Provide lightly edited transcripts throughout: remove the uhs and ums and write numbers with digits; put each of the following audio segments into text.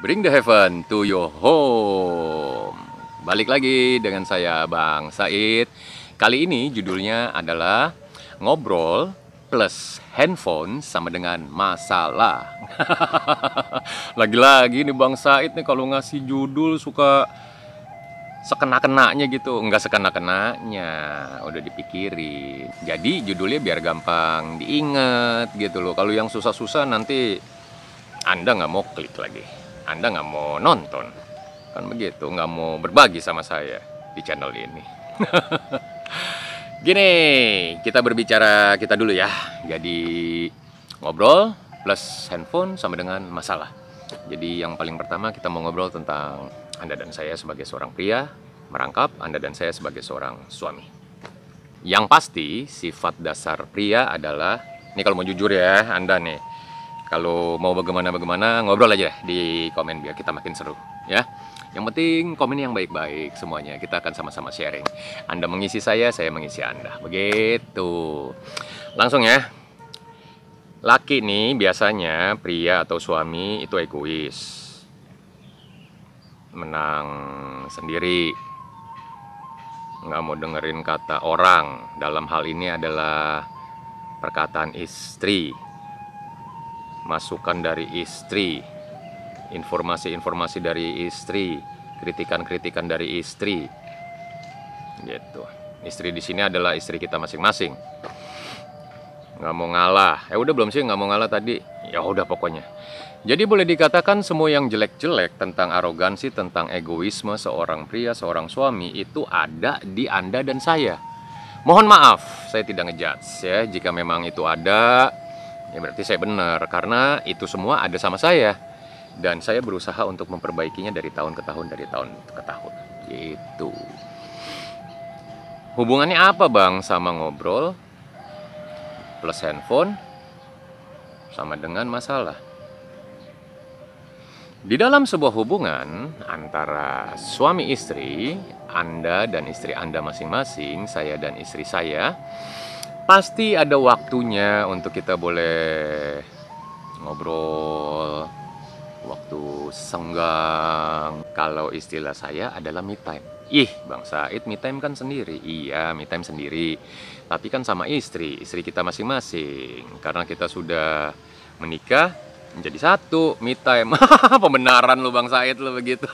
Bring the heaven to your home. Balik lagi dengan saya Bang Said. Kali ini judulnya adalah ngobrol plus handphone sama dengan masalah. Lagi-lagi nih Bang Said nih kalau ngasih judul suka sekena-kenanya gitu. Enggak sekena-kenanya, udah dipikirin. Jadi judulnya biar gampang diinget gitu loh. Kalau yang susah-susah nanti Anda nggak mau klik lagi, Anda nggak mau nonton, kan begitu, nggak mau berbagi sama saya di channel ini. Gini, kita berbicara kita dulu ya. Jadi ngobrol plus handphone sama dengan masalah. Jadi yang paling pertama kita mau ngobrol tentang Anda dan saya sebagai seorang pria, merangkap Anda dan saya sebagai seorang suami. Yang pasti sifat dasar pria adalah, ini kalau mau jujur ya Anda nih, kalau mau bagaimana ngobrol aja di komen biar kita makin seru ya. Yang penting komen yang baik-baik semuanya. Kita akan sama-sama sharing. Anda mengisi saya mengisi Anda. Begitu. Langsung ya. Laki nih biasanya pria atau suami itu egois. Menang sendiri. Nggak mau dengerin kata orang. Dalam hal ini adalah perkataan istri. Masukan dari istri, informasi-informasi dari istri, kritikan-kritikan dari istri, gitu. Istri di sini adalah istri kita masing-masing. Nggak mau ngalah. Udah belum sih nggak mau ngalah tadi? Ya udah pokoknya. Jadi boleh dikatakan semua yang jelek-jelek tentang arogansi, tentang egoisme seorang pria, seorang suami itu ada di Anda dan saya. Mohon maaf, saya tidak ngejudge ya. Jika memang itu ada, ya berarti saya benar, karena itu semua ada sama saya. Dan saya berusaha untuk memperbaikinya dari tahun ke tahun, gitu. Hubungannya apa Bang sama ngobrol plus handphone sama dengan masalah? Di dalam sebuah hubungan antara suami istri, Anda dan istri Anda masing-masing, saya dan istri saya, pasti ada waktunya untuk kita boleh ngobrol, waktu senggang. Kalau istilah saya adalah me time. Bang Said me time kan sendiri. Iya, me time sendiri. Tapi kan sama istri kita masing-masing. Karena kita sudah menikah, menjadi satu, me time. Pembenaran lu Bang Said lu begitu.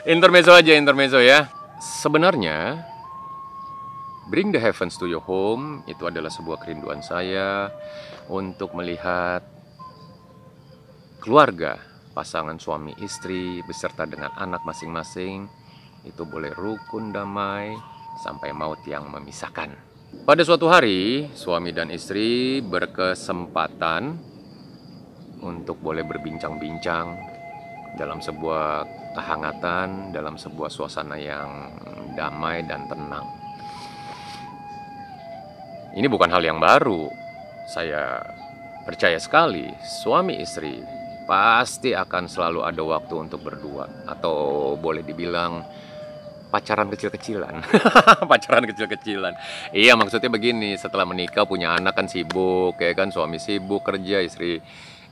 Intermezzo aja, intermezzo ya. Sebenarnya Bring the heavens to your home itu adalah sebuah kerinduan saya untuk melihat keluarga, pasangan suami istri beserta dengan anak masing-masing itu boleh rukun damai sampai maut yang memisahkan. Pada suatu hari, suami dan istri berkesempatan untuk boleh berbincang-bincang dalam sebuah kehangatan, dalam sebuah suasana yang damai dan tenang. Ini bukan hal yang baru. Saya percaya sekali suami istri pasti akan selalu ada waktu untuk berdua, atau boleh dibilang pacaran kecil-kecilan. Pacaran kecil-kecilan. Iya, maksudnya begini, setelah menikah punya anak kan sibuk ya kan, suami sibuk kerja, istri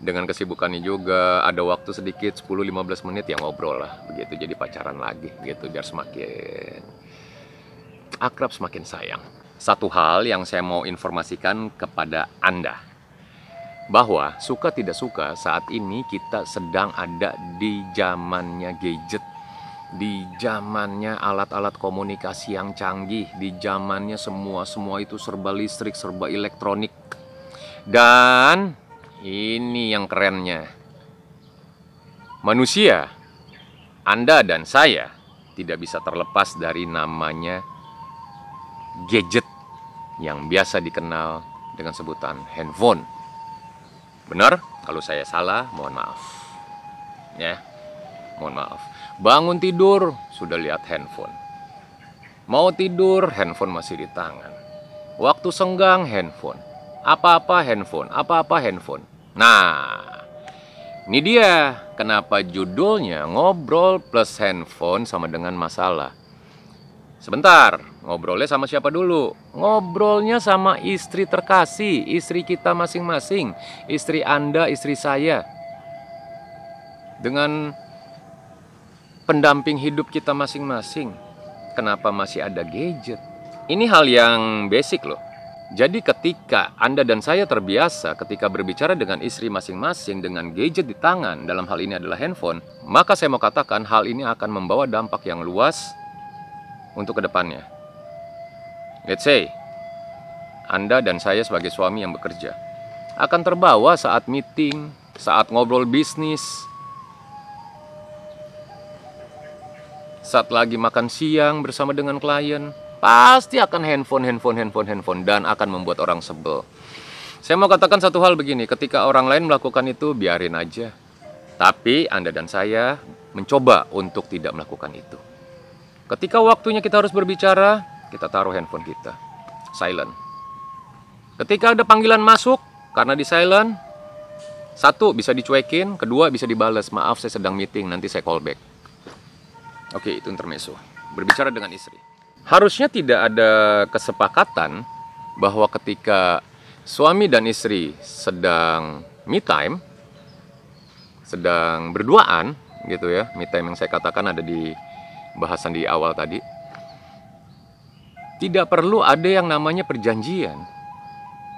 dengan kesibukannya juga ada waktu sedikit 10-15 menit yang ngobrol lah begitu. Jadi pacaran lagi gitu biar semakin akrab, semakin sayang. Satu hal yang saya mau informasikan kepada Anda, bahwa suka tidak suka saat ini kita sedang ada di zamannya gadget, di zamannya alat-alat komunikasi yang canggih, di zamannya semua itu serba listrik, serba elektronik. Dan ini yang kerennya, manusia, Anda dan saya tidak bisa terlepas dari namanya gadget yang biasa dikenal dengan sebutan handphone. Benar? Kalau saya salah, mohon maaf. Ya, mohon maaf. Bangun tidur, sudah lihat handphone. Mau tidur, handphone masih di tangan. Waktu senggang, handphone. Apa-apa handphone, apa-apa handphone. Nah, ini dia kenapa judulnya ngobrol plus handphone sama dengan masalah. Sebentar, ngobrolnya sama siapa dulu? Ngobrolnya sama istri terkasih, istri kita masing-masing, istri Anda, istri saya. dengan pendamping hidup kita masing-masing. Kenapa masih ada gadget? Ini hal yang basic loh. Jadi ketika Anda dan saya terbiasa ketika berbicara dengan istri masing-masing dengan gadget di tangan, dalam hal ini adalah handphone, maka saya mau katakan hal ini akan membawa dampak yang luas untuk kedepannya. Let's say, Anda dan saya sebagai suami yang bekerja akan terbawa saat meeting, saat ngobrol bisnis, saat lagi makan siang bersama dengan klien. Pasti akan handphone dan akan membuat orang sebel. Saya mau katakan satu hal begini, ketika orang lain melakukan itu biarin aja. Tapi Anda dan saya mencoba untuk tidak melakukan itu. Ketika waktunya kita harus berbicara, kita taruh handphone kita silent. Ketika ada panggilan masuk, karena di silent, satu bisa dicuekin, kedua bisa dibales, maaf saya sedang meeting, nanti saya call back. Oke, itu intermezzo. Berbicara dengan istri. Harusnya tidak ada kesepakatan bahwa ketika suami dan istri sedang me time, sedang berduaan gitu ya, me time yang saya katakan ada di bahasan di awal tadi, tidak perlu ada yang namanya perjanjian.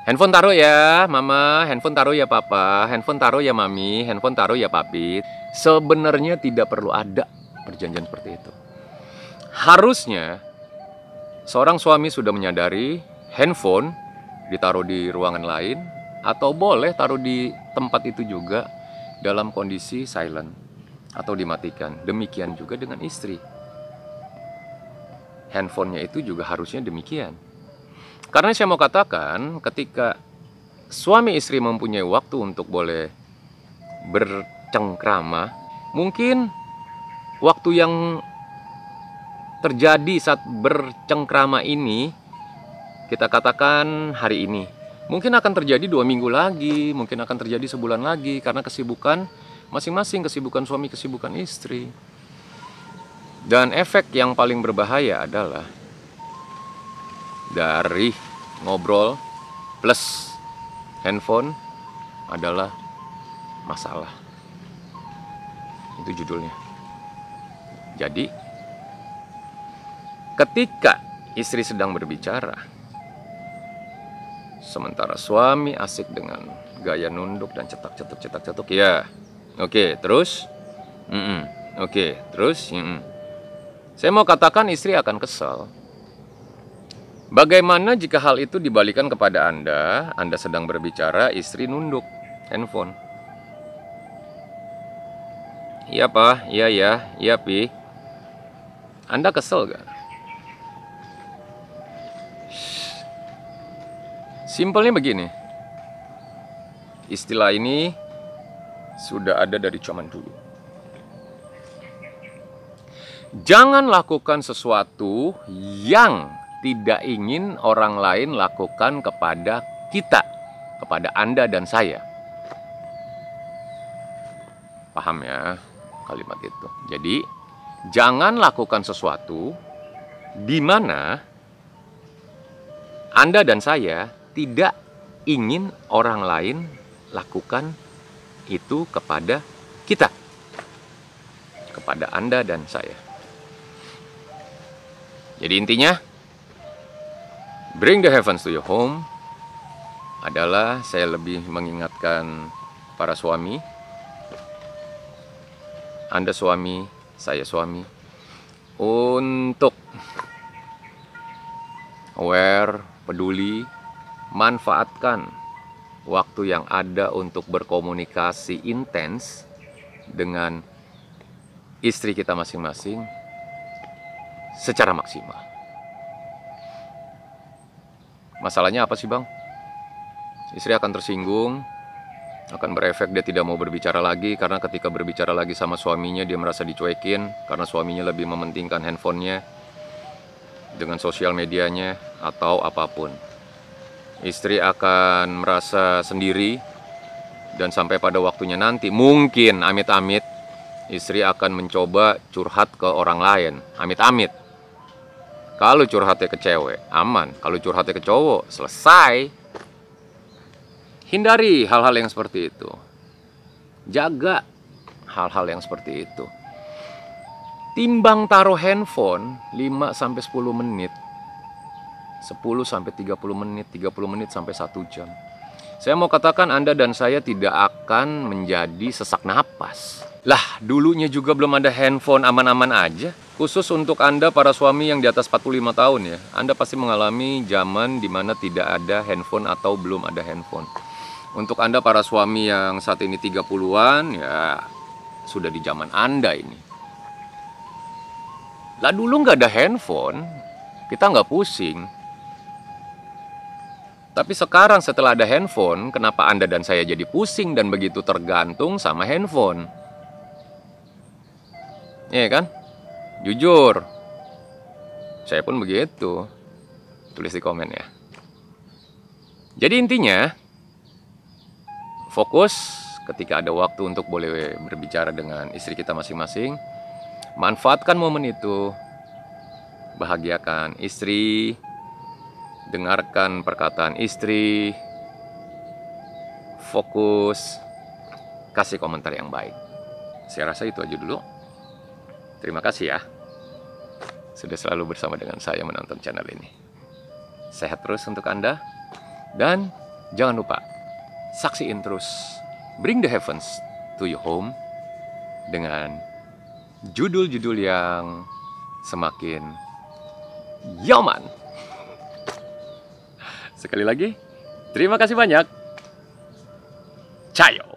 Handphone taruh ya mama, handphone taruh ya papa, handphone taruh ya mami, handphone taruh ya papi. Sebenarnya tidak perlu ada perjanjian seperti itu. Harusnya seorang suami sudah menyadari handphone ditaruh di ruangan lain atau boleh taruh di tempat itu juga dalam kondisi silent atau dimatikan. Demikian juga dengan istri. Handphonenya itu juga harusnya demikian. Karena saya mau katakan ketika suami istri mempunyai waktu untuk boleh bercengkrama, mungkin waktu yang terjadi saat bercengkrama ini, kita katakan hari ini, mungkin akan terjadi 2 minggu lagi, mungkin akan terjadi sebulan lagi, karena kesibukan masing-masing, kesibukan suami, kesibukan istri. Dan efek yang paling berbahaya adalah dari ngobrol plus handphone adalah masalah. Itu judulnya. Jadi ketika istri sedang berbicara, sementara suami asik dengan gaya nunduk dan cetak-cetuk, ya, oke, terus, oke, terus, saya mau katakan istri akan kesal. Bagaimana jika hal itu dibalikan kepada Anda sedang berbicara, istri nunduk handphone. Iya Pak, iya Pi. Anda kesel gak? Simpelnya begini, istilah ini sudah ada dari zaman dulu. Jangan lakukan sesuatu yang tidak ingin orang lain lakukan kepada kita, kepada Anda dan saya. Paham ya kalimat itu? Jadi, jangan lakukan sesuatu di mana Anda dan saya tidak ingin orang lain lakukan itu kepada kita, kepada Anda dan saya. Jadi intinya, bring the heavens to your home adalah saya lebih mengingatkan para suami, Anda suami, saya suami, untuk aware, peduli, manfaatkan waktu yang ada untuk berkomunikasi intens dengan istri kita masing-masing secara maksimal. Masalahnya apa sih Bang? Istri akan tersinggung, akan berefek dia tidak mau berbicara lagi, karena ketika berbicara lagi sama suaminya dia merasa dicuekin karena suaminya lebih mementingkan handphonenya dengan sosial medianya atau apapun. Istri akan merasa sendiri dan sampai pada waktunya nanti mungkin amit-amit istri akan mencoba curhat ke orang lain. Amit-amit. Kalau curhatnya ke cewek, aman. Kalau curhatnya ke cowok, selesai. Hindari hal-hal yang seperti itu. Jaga hal-hal yang seperti itu. Timbang taruh handphone 5-10 menit, 10-30 menit, 30 menit sampai 1 jam. Saya mau katakan Anda dan saya tidak akan menjadi sesak napas. Lah, dulunya juga belum ada handphone, aman-aman aja. Khusus untuk Anda para suami yang di atas 45 tahun ya. Anda pasti mengalami zaman di mana tidak ada handphone atau belum ada handphone. Untuk Anda para suami yang saat ini 30-an, ya sudah di zaman Anda ini. Lah dulu nggak ada handphone, kita nggak pusing. Tapi sekarang setelah ada handphone, kenapa Anda dan saya jadi pusing dan begitu tergantung sama handphone? Iya kan? Jujur, saya pun begitu. Tulis di komen ya. Jadi intinya, fokus ketika ada waktu untuk boleh berbicara dengan istri kita masing-masing. Manfaatkan momen itu. Bahagiakan istri. Dengarkan perkataan istri. Fokus. Kasih komentar yang baik. Saya rasa itu aja dulu. Terima kasih ya. Sudah selalu bersama dengan saya menonton channel ini. Sehat terus untuk Anda. Dan jangan lupa, saksiin terus Bring the Heavens to Your Home dengan judul-judul yang semakin yaman. Sekali lagi, terima kasih banyak. Cayo.